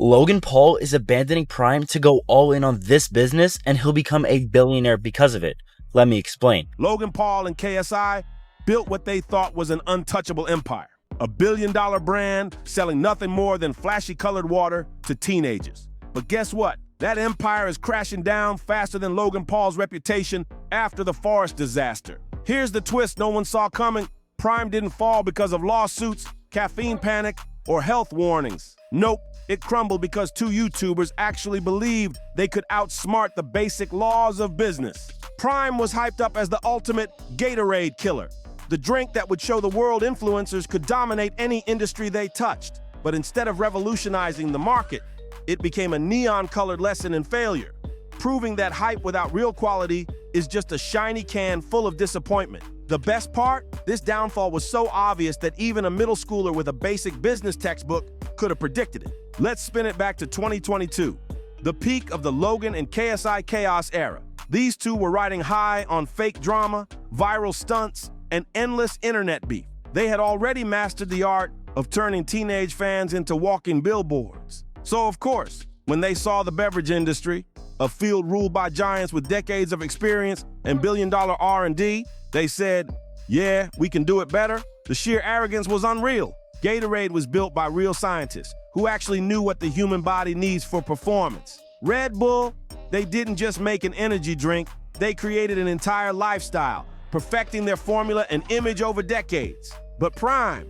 Logan Paul is abandoning Prime to go all in on this business, and he'll become a billionaire because of it. Let me explain. Logan Paul and KSI built what they thought was an untouchable empire. A billion-dollar brand selling nothing more than flashy colored water to teenagers. But guess what? That empire is crashing down faster than Logan Paul's reputation after the forest disaster. Here's the twist no one saw coming. Prime didn't fall because of lawsuits, caffeine panic, or health warnings. Nope, it crumbled because two YouTubers actually believed they could outsmart the basic laws of business. Prime was hyped up as the ultimate Gatorade killer, the drink that would show the world influencers could dominate any industry they touched. But instead of revolutionizing the market, it became a neon-colored lesson in failure, proving that hype without real quality is just a shiny can full of disappointment. The best part? This downfall was so obvious that even a middle schooler with a basic business textbook could have predicted it. Let's spin it back to 2022, the peak of the Logan and KSI chaos era. These two were riding high on fake drama, viral stunts, and endless internet beef. They had already mastered the art of turning teenage fans into walking billboards. So of course, when they saw the beverage industry, a field ruled by giants with decades of experience and billion-dollar R&D, they said, yeah, we can do it better. The sheer arrogance was unreal. Gatorade was built by real scientists who actually knew what the human body needs for performance. Red Bull, they didn't just make an energy drink, they created an entire lifestyle, perfecting their formula and image over decades. But Prime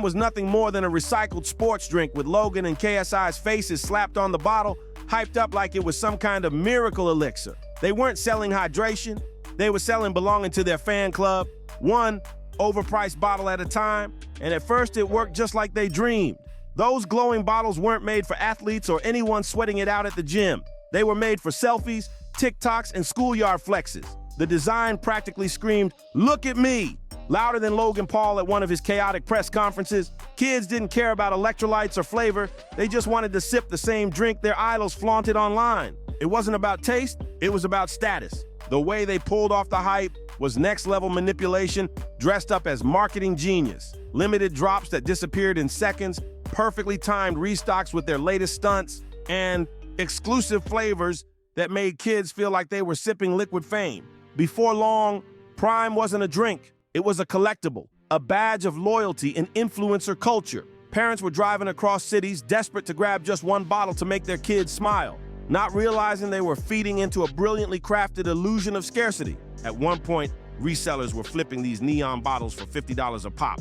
was nothing more than a recycled sports drink with Logan and KSI's faces slapped on the bottle, hyped up like it was some kind of miracle elixir. They weren't selling hydration, they were selling belonging to their fan club, one overpriced bottle at a time, and at first it worked just like they dreamed. Those glowing bottles weren't made for athletes or anyone sweating it out at the gym. They were made for selfies, TikToks, and schoolyard flexes. The design practically screamed, "Look at me," louder than Logan Paul at one of his chaotic press conferences. Kids didn't care about electrolytes or flavor. They just wanted to sip the same drink their idols flaunted online. It wasn't about taste, it was about status. The way they pulled off the hype was next-level manipulation dressed up as marketing genius. Limited drops that disappeared in seconds, perfectly timed restocks with their latest stunts, and exclusive flavors that made kids feel like they were sipping liquid fame. Before long, Prime wasn't a drink. It was a collectible, a badge of loyalty and influencer culture. Parents were driving across cities desperate to grab just one bottle to make their kids smile, not realizing they were feeding into a brilliantly crafted illusion of scarcity. At one point, resellers were flipping these neon bottles for $50 a pop.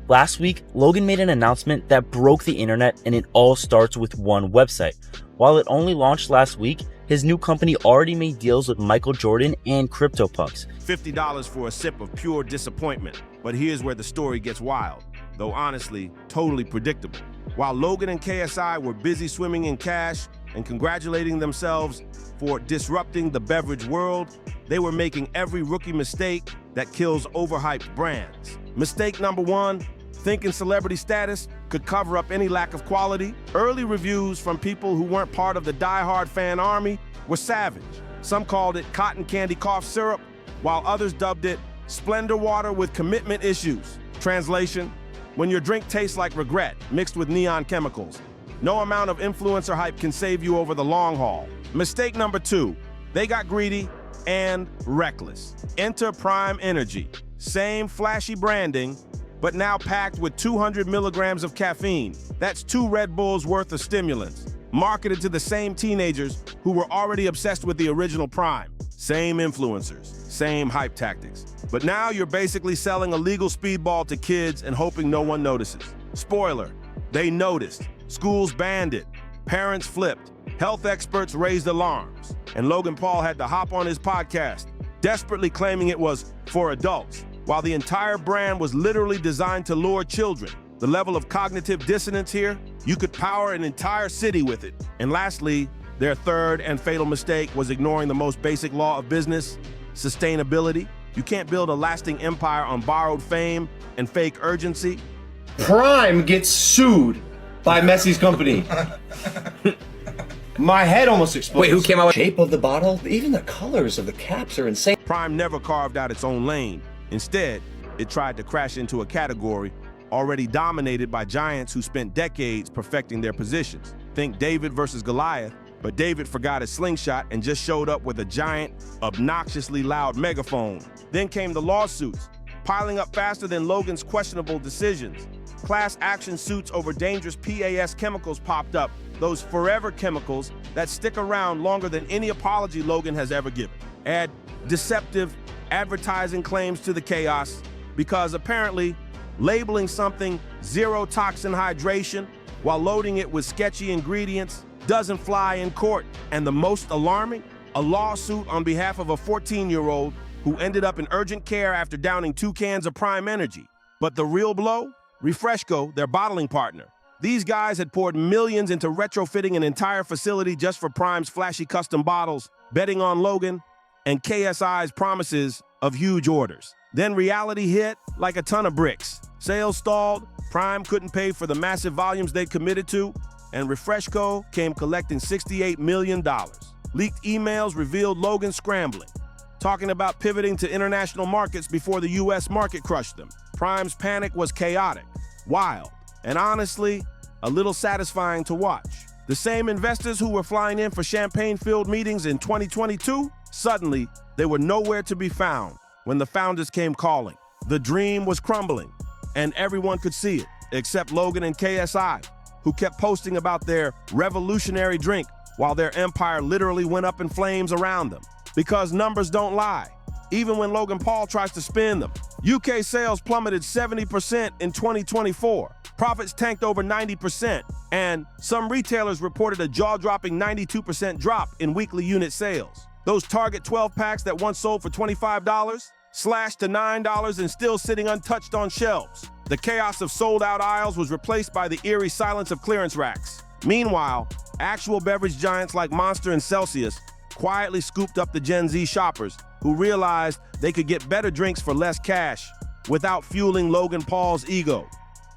Last week, Logan made an announcement that broke the internet, and it all starts with one website. While it only launched last week, his new company already made deals with Michael Jordan and CryptoPunks. $50 for a sip of pure disappointment. But here's where the story gets wild, though honestly, totally predictable. While Logan and KSI were busy swimming in cash and congratulating themselves for disrupting the beverage world, they were making every rookie mistake that kills overhyped brands. Mistake number one, thinking celebrity status could cover up any lack of quality. Early reviews from people who weren't part of the die-hard fan army were savage. Some called it cotton candy cough syrup, while others dubbed it Splendor water with commitment issues. Translation, when your drink tastes like regret mixed with neon chemicals. No amount of influencer hype can save you over the long haul. Mistake number two, they got greedy and reckless. Enter Prime Energy. Same flashy branding, but now packed with 200 milligrams of caffeine. That's 2 Red Bulls worth of stimulants, marketed to the same teenagers who were already obsessed with the original Prime. Same influencers, same hype tactics. But now you're basically selling a legal speedball to kids and hoping no one notices. Spoiler, they noticed. Schools banned it. Parents flipped. Health experts raised alarms. And Logan Paul had to hop on his podcast, desperately claiming it was for adults, while the entire brand was literally designed to lure children. The level of cognitive dissonance here, you could power an entire city with it. And lastly, their third and fatal mistake was ignoring the most basic law of business, sustainability. You can't build a lasting empire on borrowed fame and fake urgency. Prime gets sued by Messi's company. My head almost explodes. Wait, who came out with the shape of the bottle? Even the colors of the caps are insane. Prime never carved out its own lane. Instead, it tried to crash into a category already dominated by giants who spent decades perfecting their positions. Think David versus Goliath, but David forgot his slingshot and just showed up with a giant, obnoxiously loud megaphone. Then came the lawsuits, piling up faster than Logan's questionable decisions. Class action suits over dangerous PAS chemicals popped up, those forever chemicals that stick around longer than any apology Logan has ever given. Add deceptive advertising claims to the chaos, because apparently labeling something zero toxin hydration while loading it with sketchy ingredients doesn't fly in court. And the most alarming, a lawsuit on behalf of a 14-year-old who ended up in urgent care after downing 2 cans of Prime Energy. But the real blow? Refreshco, their bottling partner. These guys had poured millions into retrofitting an entire facility just for Prime's flashy custom bottles, betting on Logan and KSI's promises of huge orders. Then reality hit like a ton of bricks. Sales stalled, Prime couldn't pay for the massive volumes they committed to, and Refreshco came collecting $68 million. Leaked emails revealed Logan scrambling, talking about pivoting to international markets before the US market crushed them. Prime's panic was chaotic, wild, and honestly, a little satisfying to watch. The same investors who were flying in for champagne-filled meetings in 2022, suddenly, they were nowhere to be found when the founders came calling. The dream was crumbling, and everyone could see it, except Logan and KSI, who kept posting about their revolutionary drink while their empire literally went up in flames around them. Because numbers don't lie, even when Logan Paul tries to spin them. UK sales plummeted 70% in 2024. Profits tanked over 90%, and some retailers reported a jaw-dropping 92% drop in weekly unit sales. Those Target 12-packs that once sold for $25 slashed to $9 and still sitting untouched on shelves. The chaos of sold-out aisles was replaced by the eerie silence of clearance racks. Meanwhile, actual beverage giants like Monster and Celsius quietly scooped up the Gen Z shoppers who realized they could get better drinks for less cash without fueling Logan Paul's ego.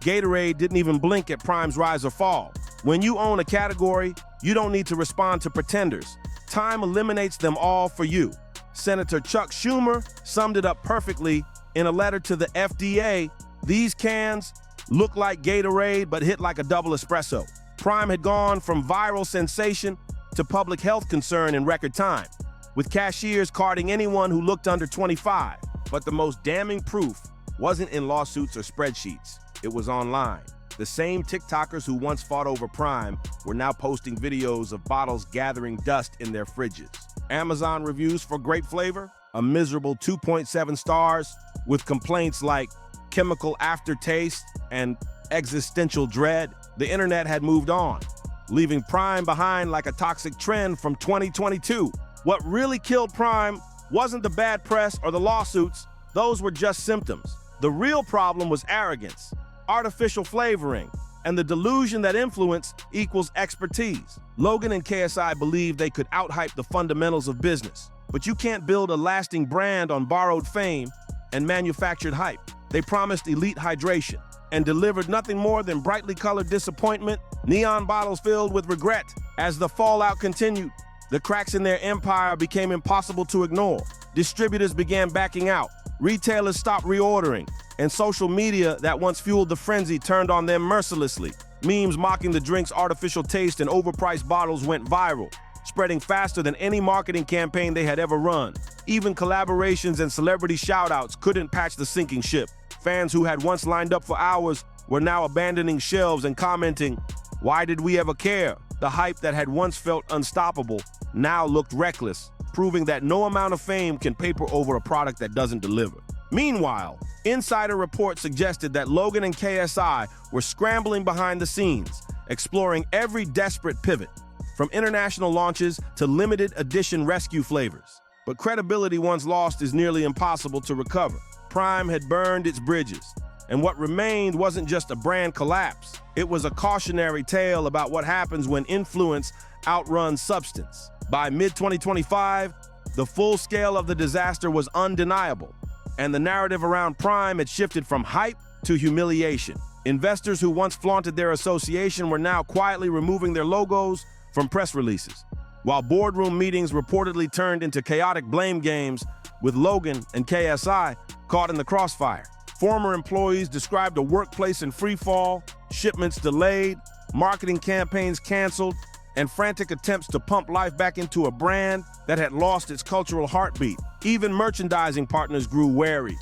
Gatorade didn't even blink at Prime's rise or fall. When you own a category, you don't need to respond to pretenders. Time eliminates them all for you. Senator Chuck Schumer summed it up perfectly in a letter to the FDA. These cans look like Gatorade but hit like a double espresso. Prime had gone from viral sensation to public health concern in record time, with cashiers carding anyone who looked under 25. But the most damning proof wasn't in lawsuits or spreadsheets. It was online. The same TikTokers who once fought over Prime were now posting videos of bottles gathering dust in their fridges. Amazon reviews for grape flavor, a miserable 2.7 stars, with complaints like chemical aftertaste and existential dread. The internet had moved on, leaving Prime behind like a toxic trend from 2022. What really killed Prime wasn't the bad press or the lawsuits. Those were just symptoms. The real problem was arrogance, artificial flavoring, and the delusion that influence equals expertise. Logan and KSI believed they could outhype the fundamentals of business, but you can't build a lasting brand on borrowed fame and manufactured hype. They promised elite hydration and delivered nothing more than brightly colored disappointment, neon bottles filled with regret. As the fallout continued, the cracks in their empire became impossible to ignore. Distributors began backing out, retailers stopped reordering, and social media that once fueled the frenzy turned on them mercilessly. Memes mocking the drink's artificial taste and overpriced bottles went viral, spreading faster than any marketing campaign they had ever run. Even collaborations and celebrity shoutouts couldn't patch the sinking ship. Fans who had once lined up for hours were now abandoning shelves and commenting, "Why did we ever care?" The hype that had once felt unstoppable now looked reckless, proving that no amount of fame can paper over a product that doesn't deliver. Meanwhile, insider reports suggested that Logan and KSI were scrambling behind the scenes, exploring every desperate pivot, from international launches to limited edition rescue flavors. But credibility once lost is nearly impossible to recover. Prime had burned its bridges, and what remained wasn't just a brand collapse. It was a cautionary tale about what happens when influence outruns substance. By mid-2025, the full scale of the disaster was undeniable, and the narrative around Prime had shifted from hype to humiliation. Investors who once flaunted their association were now quietly removing their logos from press releases, while boardroom meetings reportedly turned into chaotic blame games with Logan and KSI caught in the crossfire. Former employees described a workplace in free fall, shipments delayed, marketing campaigns canceled, and frantic attempts to pump life back into a brand that had lost its cultural heartbeat. Even merchandising partners grew wary,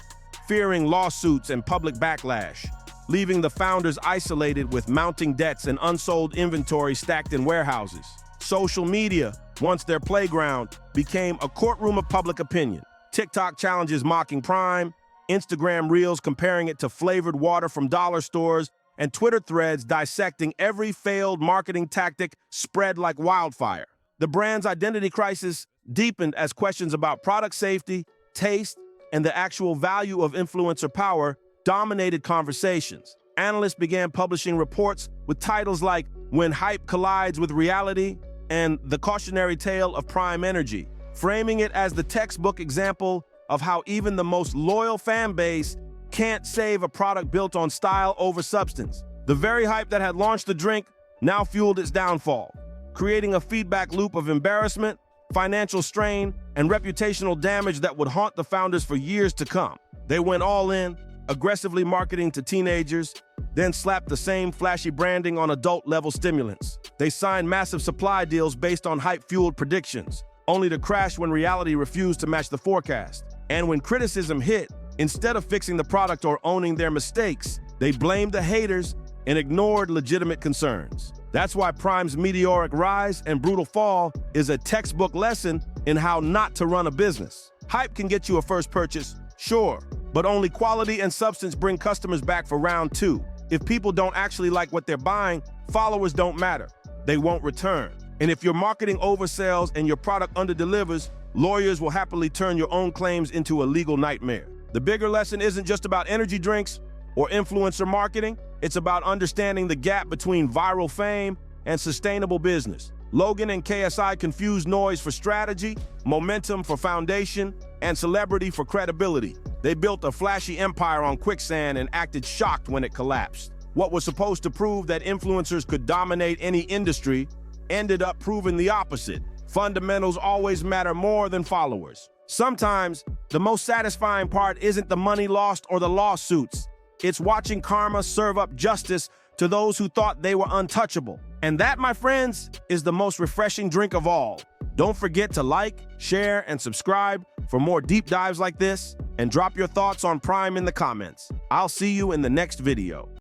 fearing lawsuits and public backlash, leaving the founders isolated with mounting debts and unsold inventory stacked in warehouses. Social media, once their playground, became a courtroom of public opinion. TikTok challenges mocking Prime, Instagram Reels comparing it to flavored water from dollar stores, and Twitter threads dissecting every failed marketing tactic spread like wildfire. The brand's identity crisis deepened as questions about product safety, taste, and the actual value of influencer power dominated conversations. Analysts began publishing reports with titles like "When Hype Collides with Reality" and "The Cautionary Tale of Prime Energy," framing it as the textbook example of how even the most loyal fan base can't save a product built on style over substance. The very hype that had launched the drink now fueled its downfall, creating a feedback loop of embarrassment, financial strain, and reputational damage that would haunt the founders for years to come. They went all in, aggressively marketing to teenagers, then slapped the same flashy branding on adult-level stimulants. They signed massive supply deals based on hype-fueled predictions, only to crash when reality refused to match the forecast. And when criticism hit, instead of fixing the product or owning their mistakes, they blamed the haters and ignored legitimate concerns. That's why Prime's meteoric rise and brutal fall is a textbook lesson in how not to run a business. Hype can get you a first purchase, sure, but only quality and substance bring customers back for round two. If people don't actually like what they're buying, followers don't matter. They won't return. And if your marketing oversells and your product underdelivers, lawyers will happily turn your own claims into a legal nightmare. The bigger lesson isn't just about energy drinks or influencer marketing. It's about understanding the gap between viral fame and sustainable business. Logan and KSI confused noise for strategy, momentum for foundation, and celebrity for credibility. They built a flashy empire on quicksand and acted shocked when it collapsed. What was supposed to prove that influencers could dominate any industry ended up proving the opposite. Fundamentals always matter more than followers. Sometimes, the most satisfying part isn't the money lost or the lawsuits. It's watching karma serve up justice to those who thought they were untouchable. And that, my friends, is the most refreshing drink of all. Don't forget to like, share, and subscribe for more deep dives like this, and drop your thoughts on Prime in the comments. I'll see you in the next video.